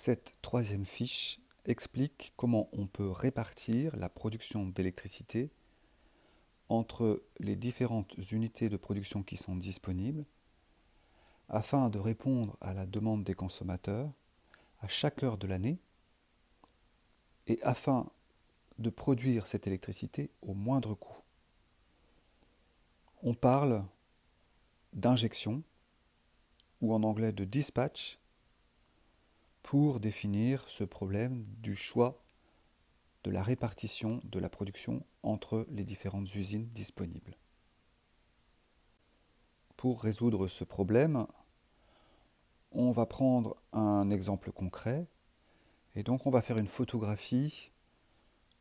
Cette troisième fiche explique comment on peut répartir la production d'électricité entre les différentes unités de production qui sont disponibles afin de répondre à la demande des consommateurs à chaque heure de l'année et afin de produire cette électricité au moindre coût. On parle d'injection ou en anglais de dispatch pour définir ce problème du choix de la répartition de la production entre les différentes usines disponibles. Pour résoudre ce problème, on va prendre un exemple concret et donc on va faire une photographie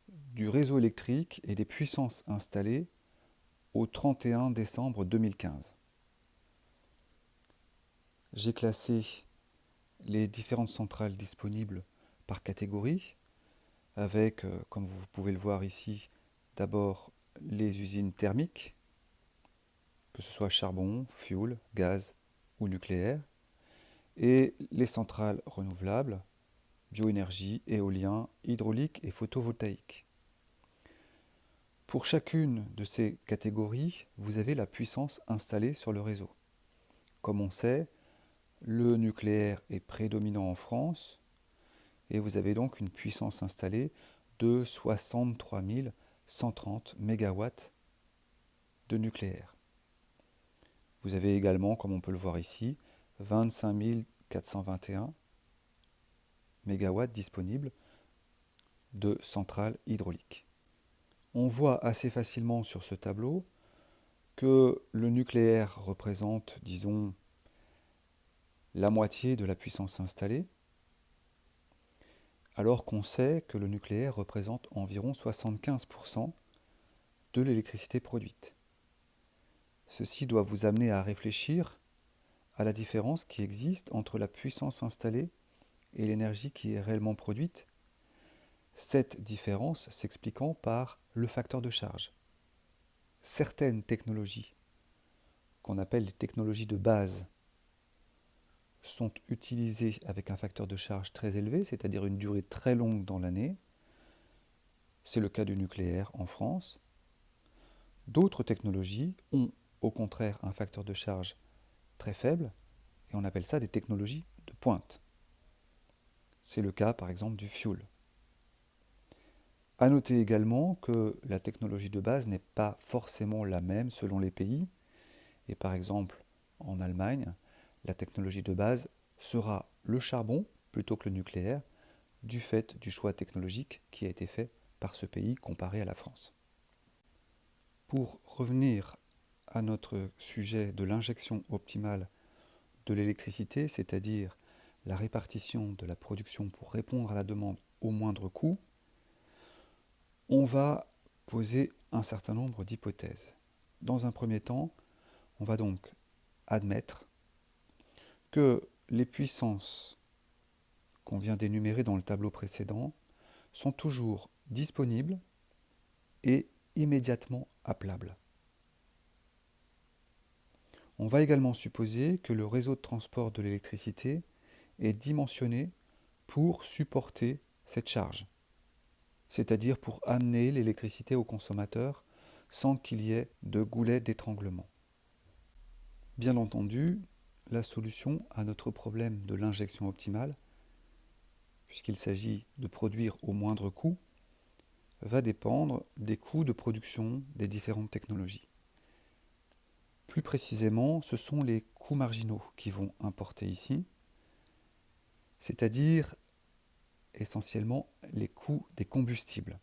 du réseau électrique et des puissances installées au 31 décembre 2015. J'ai classé les différentes centrales disponibles par catégorie avec, comme vous pouvez le voir ici, d'abord les usines thermiques, que ce soit charbon, fioul, gaz ou nucléaire, et les centrales renouvelables, bioénergie, éolien, hydraulique et photovoltaïque. Pour chacune de ces catégories, vous avez la puissance installée sur le réseau. Comme on sait, le nucléaire est prédominant en France et vous avez donc une puissance installée de 63 130 MW de nucléaire. Vous avez également, comme on peut le voir ici, 25 421 MW disponibles de centrales hydrauliques. On voit assez facilement sur ce tableau que le nucléaire représente, disons, la moitié de la puissance installée, alors qu'on sait que le nucléaire représente environ 75% de l'électricité produite. Ceci doit vous amener à réfléchir à la différence qui existe entre la puissance installée et l'énergie qui est réellement produite, cette différence s'expliquant par le facteur de charge. Certaines technologies, qu'on appelle les technologies de base, sont utilisées avec un facteur de charge très élevé, c'est-à-dire une durée très longue dans l'année. C'est le cas du nucléaire en France. D'autres technologies ont au contraire un facteur de charge très faible, et on appelle ça des technologies de pointe. C'est le cas par exemple du fioul. À noter également que la technologie de base n'est pas forcément la même selon les pays. Et par exemple, en Allemagne, la technologie de base sera le charbon plutôt que le nucléaire, du fait du choix technologique qui a été fait par ce pays comparé à la France. Pour revenir à notre sujet de l'injection optimale de l'électricité, c'est-à-dire la répartition de la production pour répondre à la demande au moindre coût, on va poser un certain nombre d'hypothèses. Dans un premier temps, on va donc admettre que les puissances qu'on vient d'énumérer dans le tableau précédent sont toujours disponibles et immédiatement appelables. On va également supposer que le réseau de transport de l'électricité est dimensionné pour supporter cette charge, c'est-à-dire pour amener l'électricité au consommateur sans qu'il y ait de goulet d'étranglement. Bien entendu, la solution à notre problème de l'injection optimale, puisqu'il s'agit de produire au moindre coût, va dépendre des coûts de production des différentes technologies. Plus précisément, ce sont les coûts marginaux qui vont importer ici, c'est-à-dire essentiellement les coûts des combustibles.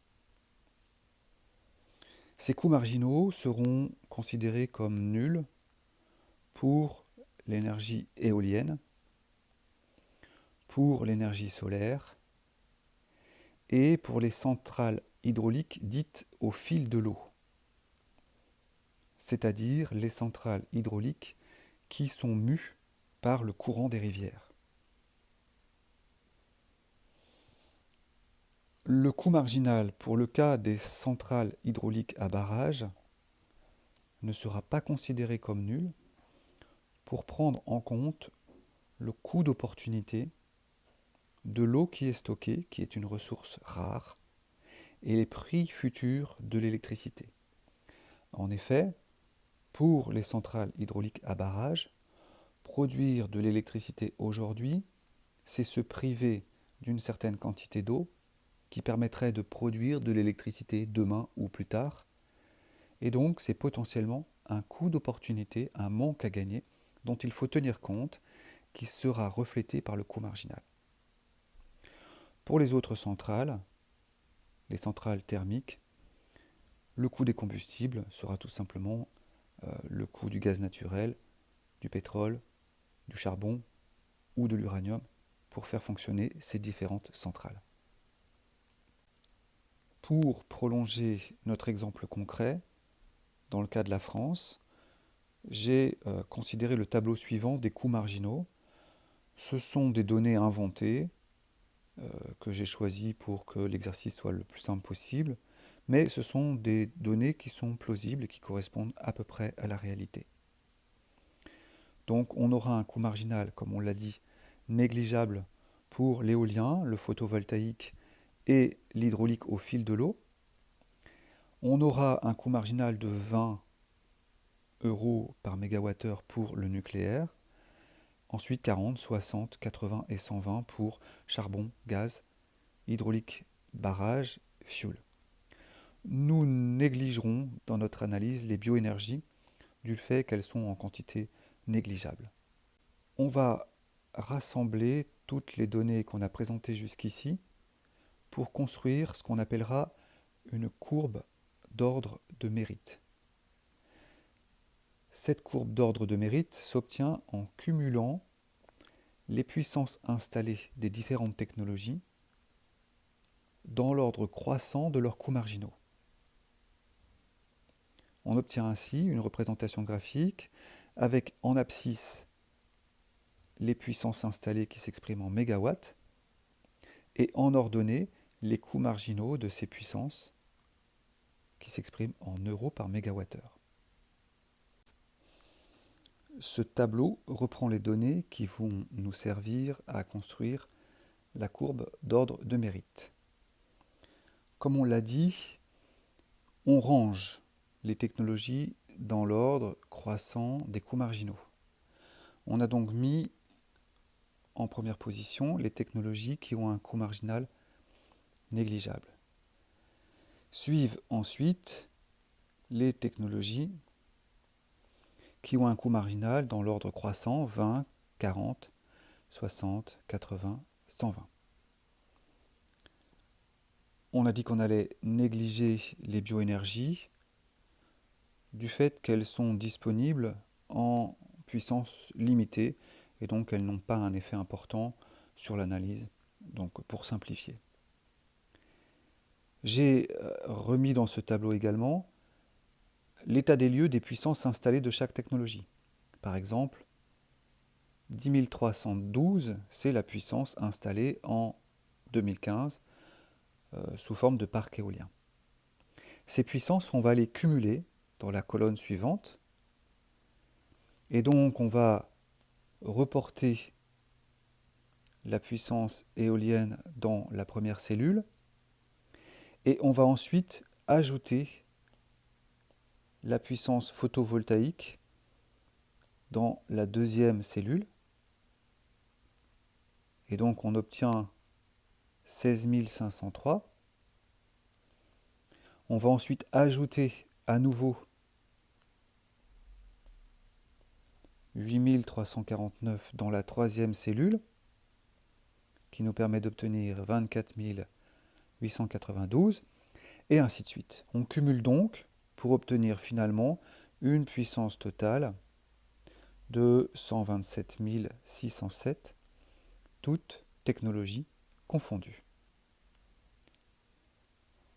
Ces coûts marginaux seront considérés comme nuls pour l'énergie éolienne, pour l'énergie solaire et pour les centrales hydrauliques dites au fil de l'eau, c'est-à-dire les centrales hydrauliques qui sont mues par le courant des rivières. Le coût marginal pour le cas des centrales hydrauliques à barrage ne sera pas considéré comme nul pour prendre en compte le coût d'opportunité de l'eau qui est stockée, qui est une ressource rare, et les prix futurs de l'électricité. En effet, pour les centrales hydrauliques à barrage, produire de l'électricité aujourd'hui, c'est se priver d'une certaine quantité d'eau qui permettrait de produire de l'électricité demain ou plus tard. Et donc, c'est potentiellement un coût d'opportunité, un manque à gagner dont il faut tenir compte, qui sera reflété par le coût marginal. Pour les autres centrales, les centrales thermiques, le coût des combustibles sera tout simplement le coût du gaz naturel, du pétrole, du charbon ou de l'uranium pour faire fonctionner ces différentes centrales. Pour prolonger notre exemple concret, dans le cas de la France, j'ai considéré le tableau suivant des coûts marginaux. Ce sont des données inventées que j'ai choisies pour que l'exercice soit le plus simple possible, mais ce sont des données qui sont plausibles et qui correspondent à peu près à la réalité. Donc on aura un coût marginal, comme on l'a dit, négligeable pour l'éolien, le photovoltaïque et l'hydraulique au fil de l'eau. On aura un coût marginal de 20 euros par mégawattheure pour le nucléaire. Ensuite 40, 60, 80 et 120 pour charbon, gaz, hydraulique, barrage, fioul. Nous négligerons dans notre analyse les bioénergies du fait qu'elles sont en quantité négligeable. On va rassembler toutes les données qu'on a présentées jusqu'ici pour construire ce qu'on appellera une courbe d'ordre de mérite. Cette courbe d'ordre de mérite s'obtient en cumulant les puissances installées des différentes technologies dans l'ordre croissant de leurs coûts marginaux. On obtient ainsi une représentation graphique avec en abscisse les puissances installées qui s'expriment en mégawatts et en ordonnée les coûts marginaux de ces puissances qui s'expriment en euros par mégawattheure. Ce tableau reprend les données qui vont nous servir à construire la courbe d'ordre de mérite. Comme on l'a dit, on range les technologies dans l'ordre croissant des coûts marginaux. On a donc mis en première position les technologies qui ont un coût marginal négligeable. Suivent ensuite les technologies qui ont un coût marginal dans l'ordre croissant 20, 40, 60, 80, 120. On a dit qu'on allait négliger les bioénergies du fait qu'elles sont disponibles en puissance limitée et donc elles n'ont pas un effet important sur l'analyse, donc pour simplifier. J'ai remis dans ce tableau également l'état des lieux des puissances installées de chaque technologie. Par exemple, 10 312, c'est la puissance installée en 2015 sous forme de parc éolien. Ces puissances, on va les cumuler dans la colonne suivante. Et donc, on va reporter la puissance éolienne dans la première cellule. Et on va ensuite ajouter la puissance photovoltaïque dans la deuxième cellule. Et donc, on obtient 16 503. On va ensuite ajouter à nouveau 8 349 dans la troisième cellule, qui nous permet d'obtenir 24 892, et ainsi de suite. On cumule donc pour obtenir finalement une puissance totale de 127 607, toutes technologies confondues.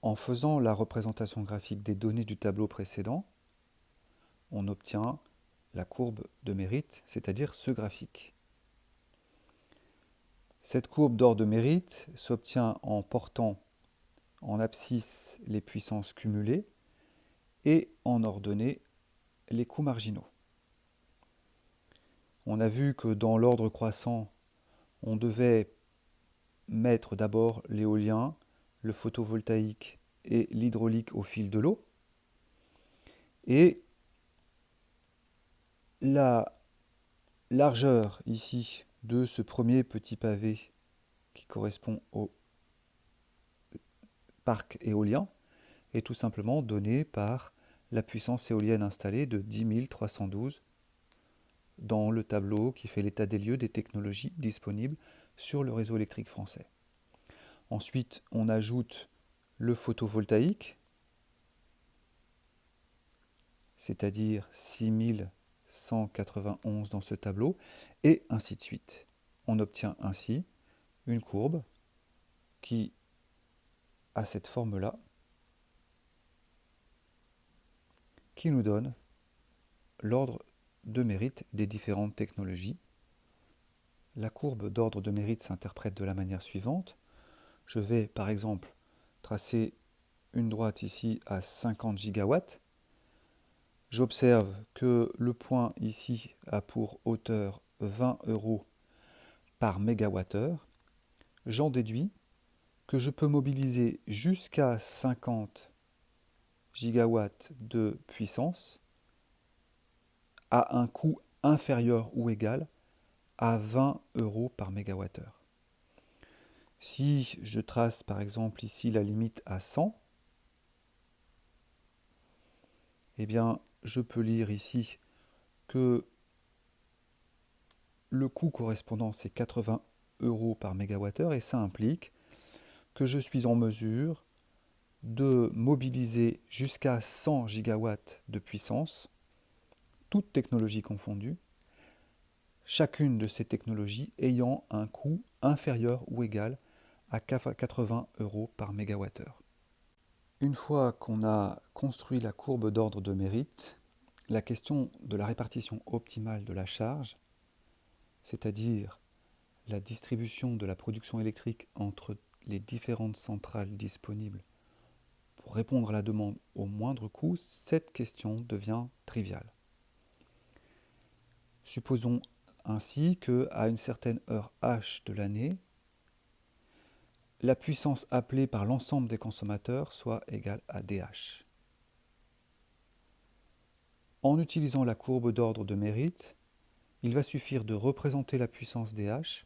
En faisant la représentation graphique des données du tableau précédent, on obtient la courbe de mérite, c'est-à-dire ce graphique. Cette courbe d'ordre de mérite s'obtient en portant en abscisse les puissances cumulées et en ordonnée les coûts marginaux. On a vu que dans l'ordre croissant, on devait mettre d'abord l'éolien, le photovoltaïque et l'hydraulique au fil de l'eau. Et la largeur ici de ce premier petit pavé qui correspond au parc éolien est tout simplement donnée par la puissance éolienne installée de 10 312 dans le tableau qui fait l'état des lieux des technologies disponibles sur le réseau électrique français. Ensuite, on ajoute le photovoltaïque, c'est-à-dire 6191 dans ce tableau, et ainsi de suite. On obtient ainsi une courbe qui a cette forme-là, qui nous donne l'ordre de mérite des différentes technologies. La courbe d'ordre de mérite s'interprète de la manière suivante. Je vais par exemple tracer une droite ici à 50 gigawatts. J'observe que le point ici a pour hauteur 20 € par mégawattheure. J'en déduis que je peux mobiliser jusqu'à 50 gigawatts de puissance à un coût inférieur ou égal à 20 € par mégawattheure. Si je trace par exemple ici la limite à 100, eh bien je peux lire ici que le coût correspondant c'est 80 € par mégawattheure et ça implique que je suis en mesure de mobiliser jusqu'à 100 gigawatts de puissance, toutes technologies confondues, chacune de ces technologies ayant un coût inférieur ou égal à 80 € par mégawattheure. Une fois qu'on a construit la courbe d'ordre de mérite, la question de la répartition optimale de la charge, c'est-à-dire la distribution de la production électrique entre les différentes centrales disponibles pour répondre à la demande au moindre coût, cette question devient triviale. Supposons ainsi qu'à une certaine heure H de l'année, la puissance appelée par l'ensemble des consommateurs soit égale à DH. En utilisant la courbe d'ordre de mérite, il va suffire de représenter la puissance DH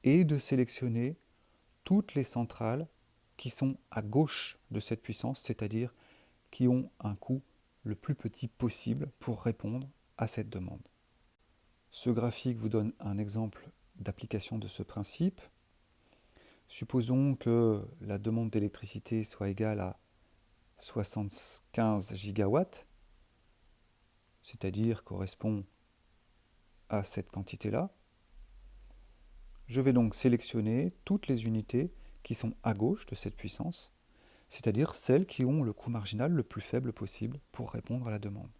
et de sélectionner toutes les centrales qui sont à gauche de cette puissance, c'est-à-dire qui ont un coût le plus petit possible pour répondre à cette demande. Ce graphique vous donne un exemple d'application de ce principe. Supposons que la demande d'électricité soit égale à 75 gigawatts, c'est-à-dire correspond à cette quantité-là. Je vais donc sélectionner toutes les unités qui sont à gauche de cette puissance, c'est-à-dire celles qui ont le coût marginal le plus faible possible pour répondre à la demande.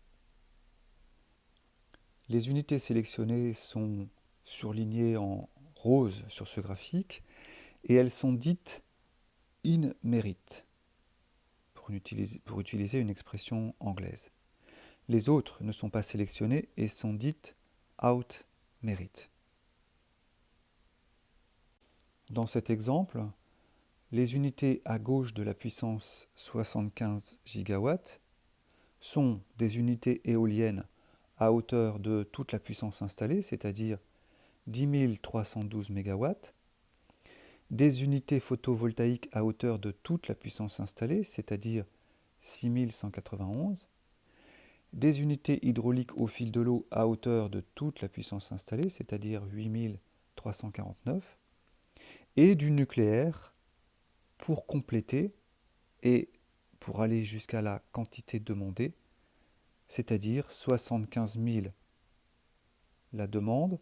Les unités sélectionnées sont surlignées en rose sur ce graphique et elles sont dites in merit, pour utiliser une expression anglaise. Les autres ne sont pas sélectionnées et sont dites out merit. Dans cet exemple, les unités à gauche de la puissance 75 gigawatts sont des unités éoliennes à hauteur de toute la puissance installée, c'est-à-dire 10 312 MW, des unités photovoltaïques à hauteur de toute la puissance installée, c'est-à-dire 6191, des unités hydrauliques au fil de l'eau à hauteur de toute la puissance installée, c'est-à-dire 8349, et du nucléaire pour compléter et pour aller jusqu'à la quantité demandée, c'est-à-dire 75 000 la demande,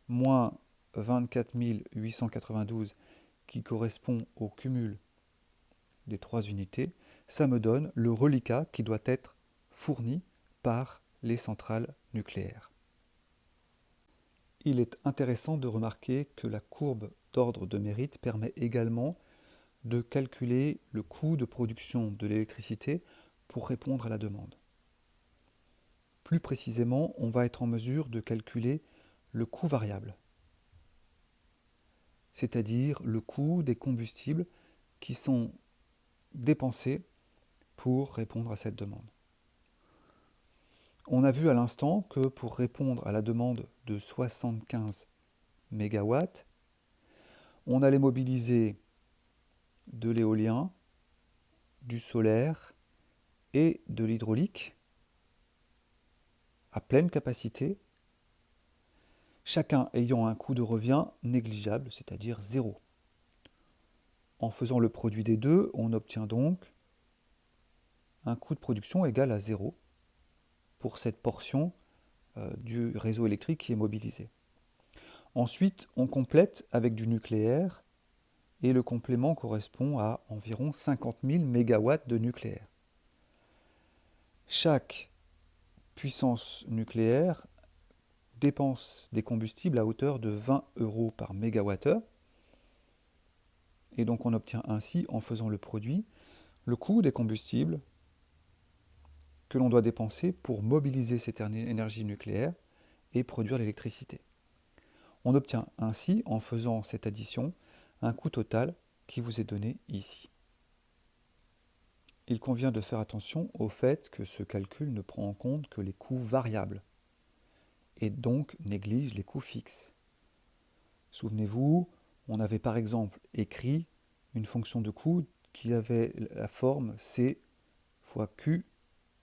moins 24 892 qui correspond au cumul des trois unités, ça me donne le reliquat qui doit être fourni par les centrales nucléaires. Il est intéressant de remarquer que la courbe d'ordre de mérite permet également de calculer le coût de production de l'électricité pour répondre à la demande. Plus précisément, on va être en mesure de calculer le coût variable. c'est-à-dire le coût des combustibles qui sont dépensés pour répondre à cette demande. On a vu à l'instant que pour répondre à la demande de 75 MW, on allait mobiliser de l'éolien, du solaire et de l'hydraulique à pleine capacité, chacun ayant un coût de revient négligeable, c'est-à-dire zéro. En faisant le produit des deux, on obtient donc un coût de production égal à zéro pour cette portion du réseau électrique qui est mobilisé. Ensuite, on complète avec du nucléaire et le complément correspond à environ 50 000 MW de nucléaire. Chaque puissance nucléaire dépense des combustibles à hauteur de 20 € par mégawattheure. Et donc on obtient ainsi, en faisant le produit, le coût des combustibles que l'on doit dépenser pour mobiliser cette énergie nucléaire et produire l'électricité. On obtient ainsi, en faisant cette addition, un coût total qui vous est donné ici. Il convient de faire attention au fait que ce calcul ne prend en compte que les coûts variables et donc néglige les coûts fixes. Souvenez-vous, on avait par exemple écrit une fonction de coût qui avait la forme C fois Q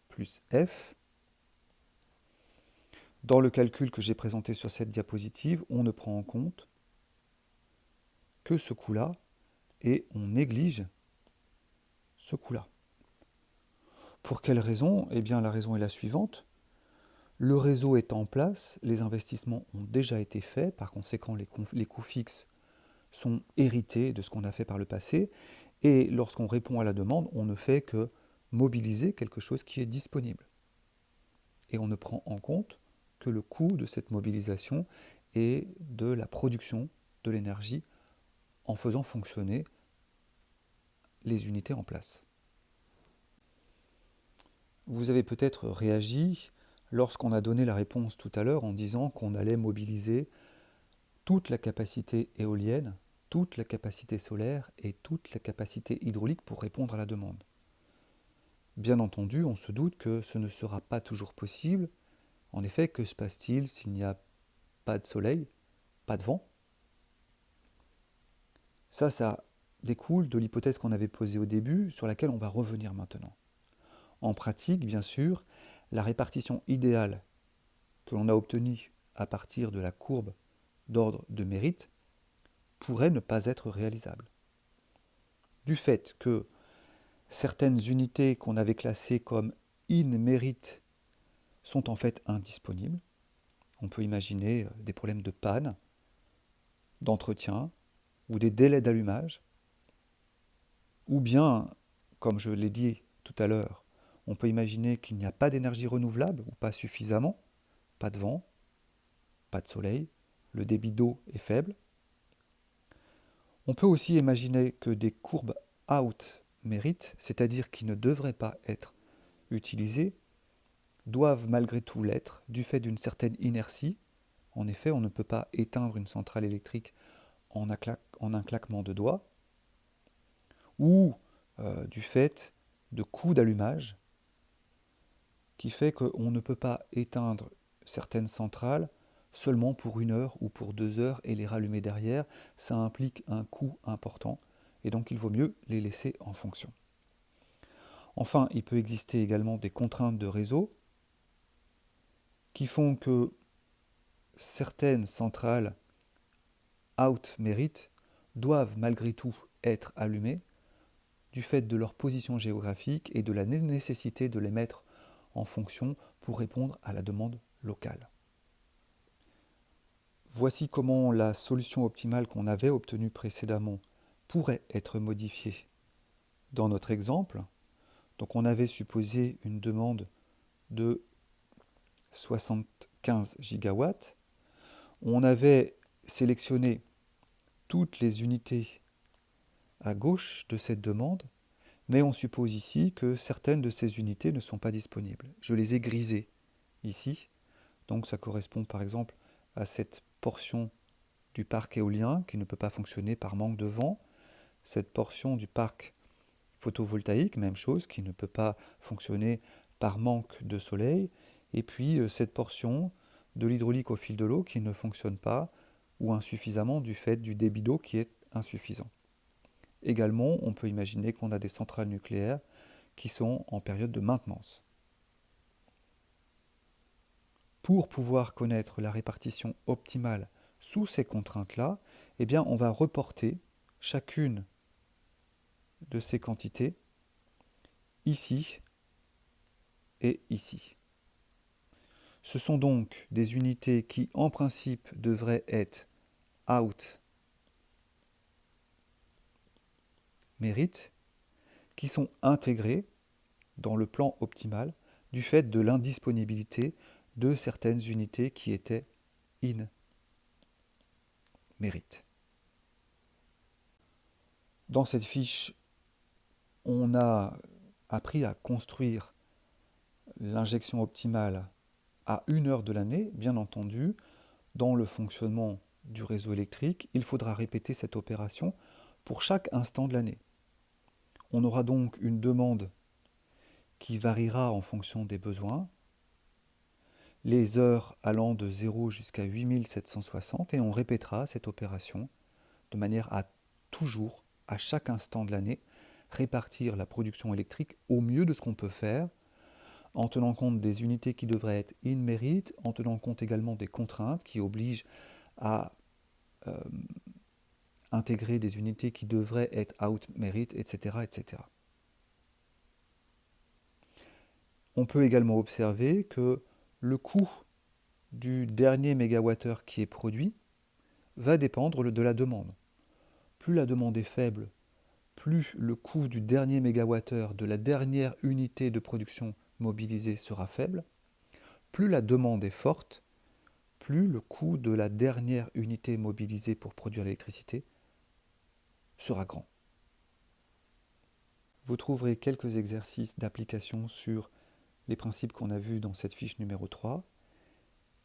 plus F. Dans le calcul que j'ai présenté sur cette diapositive, on ne prend en compte que ce coût-là et on néglige ce coût-là. Pour quelle raison ? Eh bien, la raison est la suivante. Le réseau est en place, les investissements ont déjà été faits, par conséquent, les coûts fixes sont hérités de ce qu'on a fait par le passé, et lorsqu'on répond à la demande, on ne fait que mobiliser quelque chose qui est disponible. Et on ne prend en compte que le coût de cette mobilisation et de la production de l'énergie en faisant fonctionner les unités en place. Vous avez peut-être réagi lorsqu'on a donné la réponse tout à l'heure en disant qu'on allait mobiliser toute la capacité éolienne, toute la capacité solaire et toute la capacité hydraulique pour répondre à la demande. Bien entendu, on se doute que ce ne sera pas toujours possible. En effet, que se passe-t-il s'il n'y a pas de soleil, pas de vent ? Ça découle de l'hypothèse qu'on avait posée au début, sur laquelle on va revenir maintenant. En pratique, bien sûr, la répartition idéale que l'on a obtenue à partir de la courbe d'ordre de mérite pourrait ne pas être réalisable. Du fait que certaines unités qu'on avait classées comme in merit sont en fait indisponibles, on peut imaginer des problèmes de panne, d'entretien ou des délais d'allumage, ou bien, comme je l'ai dit tout à l'heure, on peut imaginer qu'il n'y a pas d'énergie renouvelable ou pas suffisamment, pas de vent, pas de soleil, le débit d'eau est faible. On peut aussi imaginer que des courbes out merit, c'est-à-dire qui ne devraient pas être utilisées, doivent malgré tout l'être du fait d'une certaine inertie. En effet, on ne peut pas éteindre une centrale électrique en un claquement de doigts, ou du fait de coûts d'allumage, qui fait qu'on ne peut pas éteindre certaines centrales seulement pour 1 heure ou pour 2 heures et les rallumer derrière. Ça implique un coût important et donc il vaut mieux les laisser en fonction. Enfin, il peut exister également des contraintes de réseau qui font que certaines centrales out merit doivent malgré tout être allumées du fait de leur position géographique et de la nécessité de les mettre en fonction pour répondre à la demande locale. Voici comment la solution optimale qu'on avait obtenue précédemment pourrait être modifiée dans notre exemple. Donc on avait supposé une demande de 75 gigawatts. On avait sélectionné toutes les unités à gauche de cette demande, mais on suppose ici que certaines de ces unités ne sont pas disponibles. Je les ai grisées ici, donc ça correspond par exemple à cette portion du parc éolien qui ne peut pas fonctionner par manque de vent, cette portion du parc photovoltaïque, même chose, qui ne peut pas fonctionner par manque de soleil, et puis cette portion de l'hydraulique au fil de l'eau qui ne fonctionne pas ou insuffisamment du fait du débit d'eau qui est insuffisant. Également, on peut imaginer qu'on a des centrales nucléaires qui sont en période de maintenance. Pour pouvoir connaître la répartition optimale sous ces contraintes-là, eh bien, on va reporter chacune de ces quantités ici et ici. Ce sont donc des unités qui, en principe, devraient être out merit, qui sont intégrées dans le plan optimal du fait de l'indisponibilité de certaines unités qui étaient in merit. Dans cette fiche, on a appris à construire l'injection optimale à 1 heure de l'année. Bien entendu, dans le fonctionnement du réseau électrique, il faudra répéter cette opération pour chaque instant de l'année. On aura donc une demande qui variera en fonction des besoins, les heures allant de 0 jusqu'à 8760, et on répétera cette opération de manière à toujours, à chaque instant de l'année, répartir la production électrique au mieux de ce qu'on peut faire, en tenant compte des unités qui devraient être in merit, en tenant compte également des contraintes qui obligent à intégrer des unités qui devraient être out merit, etc., etc. On peut également observer que le coût du dernier mégawattheure qui est produit va dépendre de la demande. Plus la demande est faible, plus le coût du dernier mégawattheure de la dernière unité de production mobilisée sera faible. Plus la demande est forte, plus le coût de la dernière unité mobilisée pour produire l'électricité sera grand. Vous trouverez quelques exercices d'application sur les principes qu'on a vus dans cette fiche numéro 3.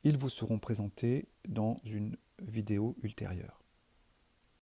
Ils vous seront présentés dans une vidéo ultérieure.